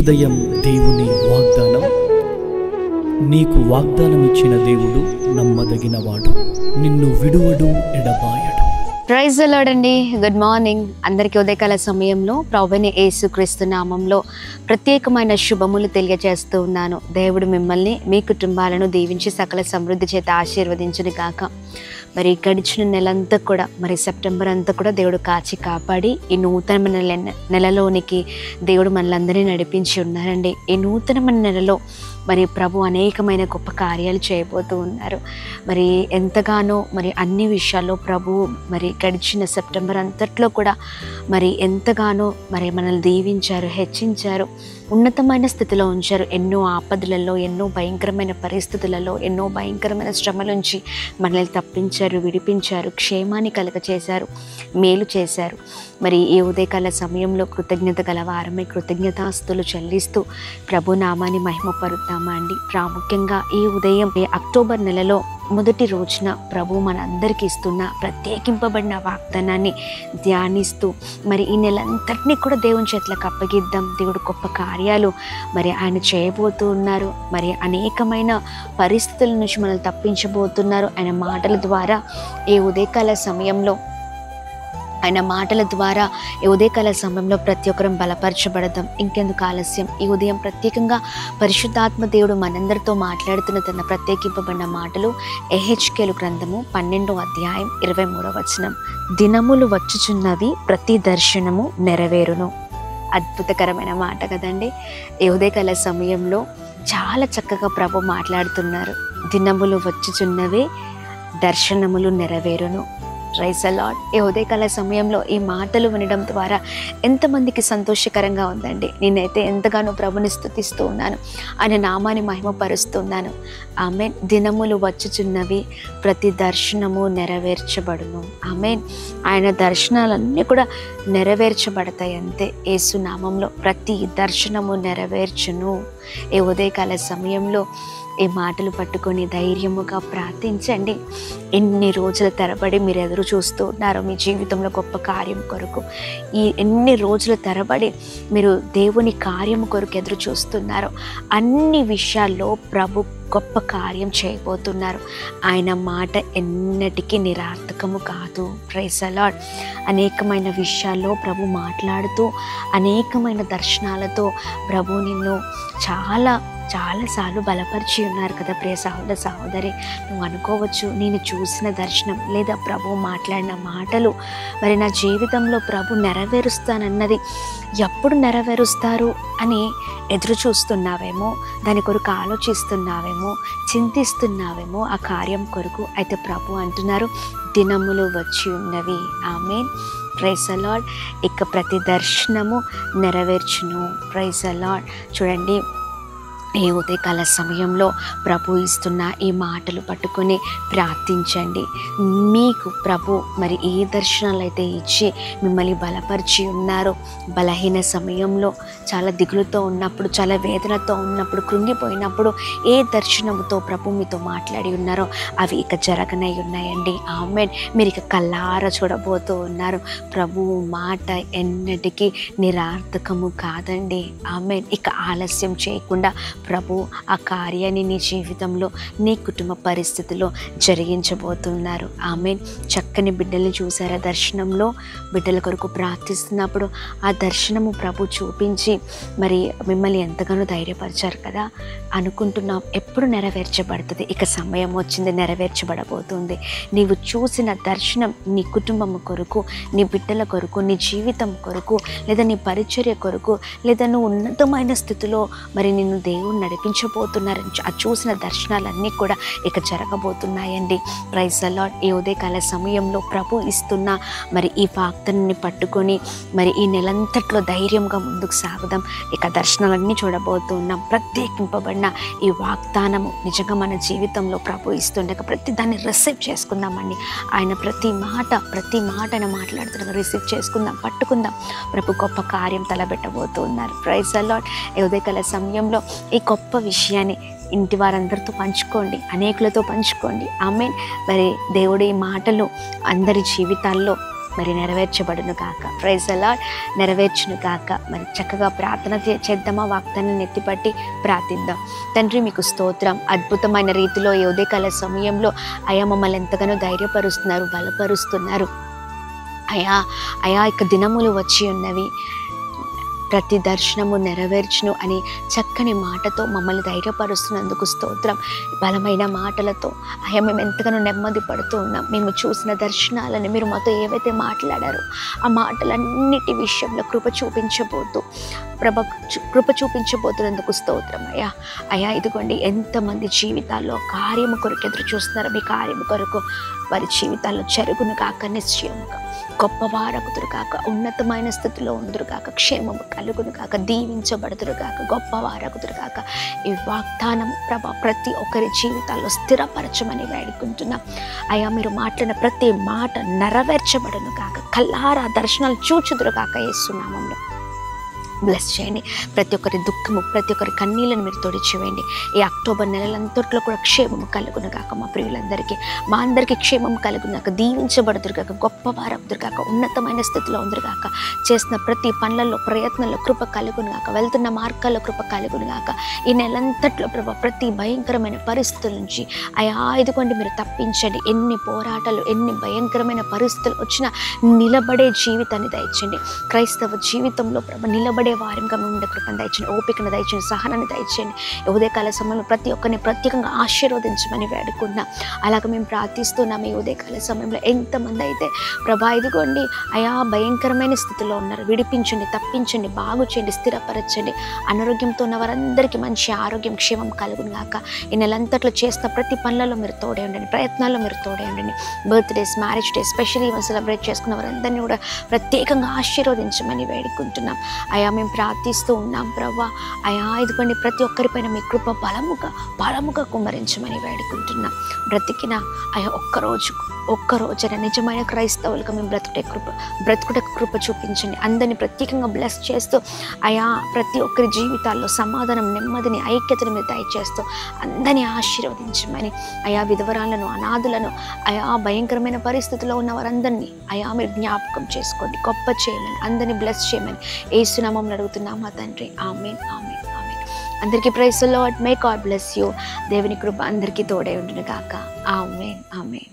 ఉదయం దేవుని వాగ్దానం. నీకు వాగ్దానం ఇచ్చిన దేవుడు నమ్మదగినవాడు, నిన్ను విడువడు, ఎడబాయడు. ప్రైజ్ ది లార్డ్ అండి. గుడ్ మార్నింగ్ అందరికీ. ఉదయకాల సమయంలో ప్రభువైన యేసుక్రీస్తు నామంలో ప్రత్యేకమైన శుభములు తెలియజేస్తూ ఉన్నాను. దేవుడు మిమ్మల్ని, మీ కుటుంబాలను దీవించి సకల సమృద్ధి చేత ఆశీర్వదించును గాక. మరి గడిచిన నెలంతా కూడా, మరి సెప్టెంబర్ అంతా కూడా దేవుడు కాచి కాపాడి ఈ నూతనమైన నెలలోనికి దేవుడు మనలందరినీ నడిపించి ఉన్నారండి. ఈ నూతనమైన నెలలో మరి ప్రభు అనేకమైన గొప్ప కార్యాలు చేయబోతూ ఉన్నారు. మరి ఎంతగానో మరి అన్ని విషయాల్లో ప్రభు మరి గడిచిన సెప్టెంబర్ అంతట్లో కూడా మరి ఎంతగానో మరి మనల్ని దీవించారు, హెచ్చించారు, ఉన్నతమైన స్థితిలో ఉంచారు. ఎన్నో ఆపదలలో, ఎన్నో భయంకరమైన పరిస్థితులలో, ఎన్నో భయంకరమైన శ్రమల నుంచి మనల్ని తప్పించారు, విడిపించారు, క్షేమాన్ని కలుగచేశారు, మేలు చేశారు. మరి ఈ ఉదయకాల సమయంలో కృతజ్ఞత గల వారమై కృతజ్ఞతాస్తులు చెల్లిస్తూ ప్రభు నామాన్ని మహిమపరుద్దామా అండి. ప్రాముఖ్యంగా ఈ ఉదయం అక్టోబర్ నెలలో మొదటి రోజున ప్రభు మనందరికీ ఇస్తున్న ప్రత్యేకింపబడిన వాగ్దానాన్ని ధ్యానిస్తూ మరి ఈ నెలంతటినీ కూడా దేవుని చేతులకు అప్పగిద్దాం. దేవుడు గొప్ప కార్యాలు మరి ఆయన చేయబోతూ ఉన్నారు. మరి అనేకమైన పరిస్థితుల నుంచి మనల్ని తప్పించబోతున్నారు. ఆయన మాటల ద్వారా ఈ ఉదయకాల సమయంలో ప్రతి ఒక్కరం బలపరచబడదాం. ఇంకెందుకు ఆలస్యం? ఈ ఉదయం ప్రత్యేకంగా పరిశుద్ధాత్మ దేవుడు మనందరితో మాట్లాడుతున్న తన ప్రత్యేకింపబడిన మాటలు ఎహెచ్కేలు గ్రంథము 12వ అధ్యాయం 23వ వచనం. దినములు వచ్చుచున్నవి, ప్రతి దర్శనము నెరవేరును. అద్భుతకరమైన మాట కదండి. ఈ ఉదయకాల సమయంలో చాలా చక్కగా ప్రభు మాట్లాడుతున్నారు. దినములు వచ్చుచున్నవి, దర్శనములు నెరవేరును. Praise the lord. ఈ ఉదయకాల సమయంలో ఈ మాటలు వినడం ద్వారా ఎంతమందికి సంతోషకరంగా ఉందండి. నేనైతే ఎంతగానో ప్రభుని స్తుతిస్తూ ఉన్నాను, ఆయన నామాన్ని మహిమపరుస్తున్నాను. ఆమేన్. దినములు వచ్చుచున్నవి, ప్రతి దర్శనము నెరవేర్చబడును. ఆమేన్. ఆయన దర్శనాలన్నీ కూడా నెరవేర్చబడతాయి అంతే. యేసు నామంలో ప్రతి దర్శనము నెరవేర్చును. ఈ ఉదయకాల సమయంలో ఈ మాటలు పట్టుకొని ధైర్యముగా ప్రార్థించండి. ఎన్ని రోజుల తరబడి మీరు ఎదురు చూస్తూ ఉన్నారో మీ జీవితంలో గొప్ప కార్యం కొరకు, ఈ ఎన్ని రోజుల తరబడి మీరు దేవుని కార్యం కొరకు ఎదురు చూస్తున్నారో అన్ని విషయాల్లో ప్రభు గొప్ప కార్యం చేయబోతున్నారు. ఆయన మాట ఎన్నటికీ నిరర్థకము కాదు. Praise the Lord. అనేకమైన విషయాల్లో ప్రభు మాట్లాడుతూ అనేకమైన దర్శనాలతో ప్రభు నిన్ను చాలాసార్లు బలపరిచి ఉన్నారు కదా ప్రియ సహోదర సహోదరి. నువ్వు అనుకోవచ్చు, నేను చూసిన దర్శనం లేదా ప్రభు మాట్లాడిన మాటలు మరి నా జీవితంలో ప్రభు నెరవేరుస్తానన్నది ఎప్పుడు నెరవేరుస్తారు అని ఎదురు చూస్తున్నావేమో, దాని కొరకు ఆలోచిస్తున్నావేమో, చింతిస్తున్నావేమో ఆ కార్యం కొరకు. అయితే ప్రభు అంటున్నారు, దినములు వచ్చి ఉన్నవి. ఆమేన్. Praise the lord. ఇక ప్రతి దర్శనము నెరవేర్చును. Praise the lord. చూడండి, ఈ ఉదయకాల సమయంలో ప్రభు ఇస్తున్న ఈ మాటలు పట్టుకొని ప్రార్థించండి. మీకు ప్రభు మరి ఏ దర్శనాలు అయితే ఇచ్చి మిమ్మల్ని బలపరిచి ఉన్నారో, బలహీన సమయంలో చాలా దిగులుతో ఉన్నప్పుడు, చాలా వేదనతో ఉన్నప్పుడు, కృంగిపోయినప్పుడు ఏ దర్శనముతో ప్రభు మీతో మాట్లాడి ఉన్నారో అవి ఇక జరగనై ఉన్నాయండి. ఆమేన్. మీరు ఇక కళ్ళారా చూడబోతూ ఉన్నారు. ప్రభు మాట ఎన్నటికీ నిరర్థకము కాదండి. ఆమేన్. ఇక ఆలస్యం చేయకుండా ప్రభు ఆ కార్యాన్ని నీ జీవితంలో, నీ కుటుంబ పరిస్థితిలో జరిగించబోతున్నారు. ఆమేన్. చక్కని బిడ్డల్ని చూసారా దర్శనంలో? బిడ్డల కొరకు ప్రార్థిస్తున్నప్పుడు ఆ దర్శనము ప్రభు చూపించి మరి మిమ్మల్ని ఎంతగానో ధైర్యపరిచారు కదా. అనుకుంటున్నాం ఎప్పుడు నెరవేర్చబడుతుంది. ఇక సమయం వచ్చింది, నెరవేర్చబడబోతుంది. నీవు చూసిన దర్శనం నీ కుటుంబం కొరకు, నీ బిడ్డల కొరకు, నీ జీవితం కొరకు, లేదా నీ పరిచర్య కొరకు, లేదా నువ్వు ఉన్నతమైన స్థితిలో మరి నిన్ను దేవుడు నడిపించబోతున్నారు. ఆ చూసిన దర్శనాలన్నీ కూడా ఇక జరగబోతున్నాయండి. Praise the lord. ఈ ఉదయకాల సమయంలో ప్రభు ఇస్తున్న మరి ఈ వాగ్దానాన్ని పట్టుకొని మరి ఈ నెలంతట్లో ధైర్యంగా ముందుకు సాగుదాం. ఇక దర్శనాలన్నీ చూడబోతున్నాం. ప్రత్యేకింపబడిన ఈ వాగ్దానము నిజంగా మన జీవితంలో ప్రభు ఇస్తుండగా ప్రతి దాన్ని రిసీవ్ చేసుకుందామండి. ఆయన ప్రతి మాట ఆయన మాట్లాడుతున్నారు. రిసీవ్ చేసుకుందాం, పట్టుకుందాం. ప్రభు గొప్ప కార్యం తలబెట్టబోతున్నారు. Praise the lord. ఈ ఉదయకాల సమయంలో ఈ గొప్ప విషయాన్ని ఇంటి వారందరితో పంచుకోండి, అనేకులతో పంచుకోండి. ఆమేన్. మరి దేవుడి మాటలు అందరి జీవితాల్లో మరి నెరవేర్చబడును కాక. Praise the lord. నెరవేర్చును కాక. మరి చక్కగా ప్రార్థన చేద్దామా? వాగ్దానాన్ని ఎత్తిపట్టి ప్రార్థిద్దాం. తండ్రి మీకు స్తోత్రం. అద్భుతమైన రీతిలో ఈ ఉదయకాల సమయంలో అయా మమ్మల్ని ఎంతగానో ధైర్యపరుస్తున్నారు, బలపరుస్తున్నారు. అయా ఇక దినములు వచ్చి ఉన్నవి, ప్రతి దర్శనము నెరవేర్చును అని చక్కని మాటతో మమ్మల్ని ధైర్యపరుస్తున్నందుకు స్తోత్రం. బలమైన మాటలతో అయ్యా మేము ఎంతగానో నెమ్మది పడుతూ ఉన్నాం. మేము చూసిన దర్శనాలని మీరు మాతో ఏవైతే మాట్లాడారో ఆ మాటలన్నిటి విషయంలో కృప చూపించబోతున్నందుకు స్తోత్రం. అయ్యా ఇదిగోండి, ఎంతమంది జీవితాల్లో కార్యము కొరకు ఎదురు చూస్తున్నారో మీ కార్యము కొరకు వారి జీవితాల్లో జరుగును కాక, నిశ్చయముగా గొప్పవారగుదురు కాక, ఉన్నతమైన స్థితిలో ఉందురు కాక, క్షేమము కలుగును కాక, దీవించబడుదురు కాక, గొప్పవారగుదురు కాక. ఈ వాగ్దానం ప్రభా ప్రతి ఒక్కరి జీవితాల్లో స్థిరపరచమని వేడుకుంటున్నాం. అయ్యా మీరు మాట్లాడిన ప్రతి మాట నెరవేర్చబడును కాక, కల్లారా దర్శనాలు చూచుదురు కాక. యేసు నామములో బ్లెస్ చేయండి. ప్రతి ఒక్కరి దుఃఖము, ప్రతి ఒక్కరి కన్నీళ్ళను మీరు తొడిచివేయండి. ఈ అక్టోబర్ నెలలంతట్లో కూడా క్షేమము కలుగును కాక. మా ప్రియులందరికీ, మా అందరికీ క్షేమం కలుగును కాక, దీవించబడుదురు కాక, గొప్పవారవుదురు కాక, ఉన్నతమైన స్థితిలో ఉందరు కాక. చేసిన ప్రతి పనులలో, ప్రయత్నంలో కృప కలుగును కాక, వెళ్తున్న మార్గాల్లో కృప కలుగును కాక. ఈ నెలంతట్లో ప్రభా ప్రతి భయంకరమైన పరిస్థితుల నుంచి అయా ఇదిగోండి మీరు తప్పించండి. ఎన్ని పోరాటాలు, ఎన్ని భయంకరమైన పరిస్థితులు వచ్చినా నిలబడే జీవితాన్ని దయచండి. క్రైస్తవ జీవితంలో ప్రభ నిలబడే వారంగా ఉండే కృపను దయచండి, ఓపికను దయచండి, సహనాన్ని దయచండి. ఉదయకాల సమయంలో ప్రతి ఒక్కరిని ప్రత్యేకంగా ఆశీర్వదించమని వేడుకున్నాం. అలాగే మేము ప్రార్థిస్తున్నాం. ఈ ఉదయకాల సమయంలో ఎంతమంది అయితే ప్రభా ఇదిగోండి అయా భయంకరమైన స్థితిలో ఉన్నారు, విడిపించండి, తప్పించండి, బాగు చేయండి, స్థిరపరచండి. అనారోగ్యంతో ఉన్న వారందరికీ మంచి ఆరోగ్యం, క్షేమం కలుగును గాక. ఈ నెలంతట్లో చేసిన ప్రతి పనులలో మీరు తోడే ఉండండి, ప్రయత్నాల్లో మీరు తోడే ఉండండి. Birthdays, marriage days, special events celebrate చేసుకున్న వారందరినీ కూడా ప్రత్యేకంగా ఆశీర్వదించమని వేడుకుంటున్నాం. అయా మేము ప్రార్థిస్తూ ఉన్నాం ప్రభా. అయా ఇదిగోండి ప్రతి ఒక్కరిపైన మీ కృప బలముగా కుమ్మరించమని వేడుకుంటున్నాం. బ్రతికిన అయా ఒక్కరోజైనా నిజమైన క్రైస్తవులుగా మేము బ్రతుకుటకు కృప చూపించండి. అందరినీ ప్రత్యేకంగా బ్లెస్ చేస్తూ అయా ప్రతి ఒక్కరి జీవితాల్లో సమాధానం, నెమ్మదిని, ఐక్యతను మీరు దయచేస్తూ అందరినీ ఆశీర్వదించమని. అయా విధవరాలను, అనాథులను, అయా భయంకరమైన పరిస్థితుల్లో ఉన్న వారందరినీ అయా మీరు జ్ఞాపకం చేసుకోండి, గొప్ప చేయమని, అందరినీ బ్లెస్ చేయమని యేసు నామములో అడుగుతున్నాం మా తండ్రి. ఆమేన్, ఆమేన్, ఆమేన్. అందరికీ praise the Lord. May God bless you. దేవుని కృప అందరికీ తోడై ఉండును గాక. ఆమేన్, ఆమేన్.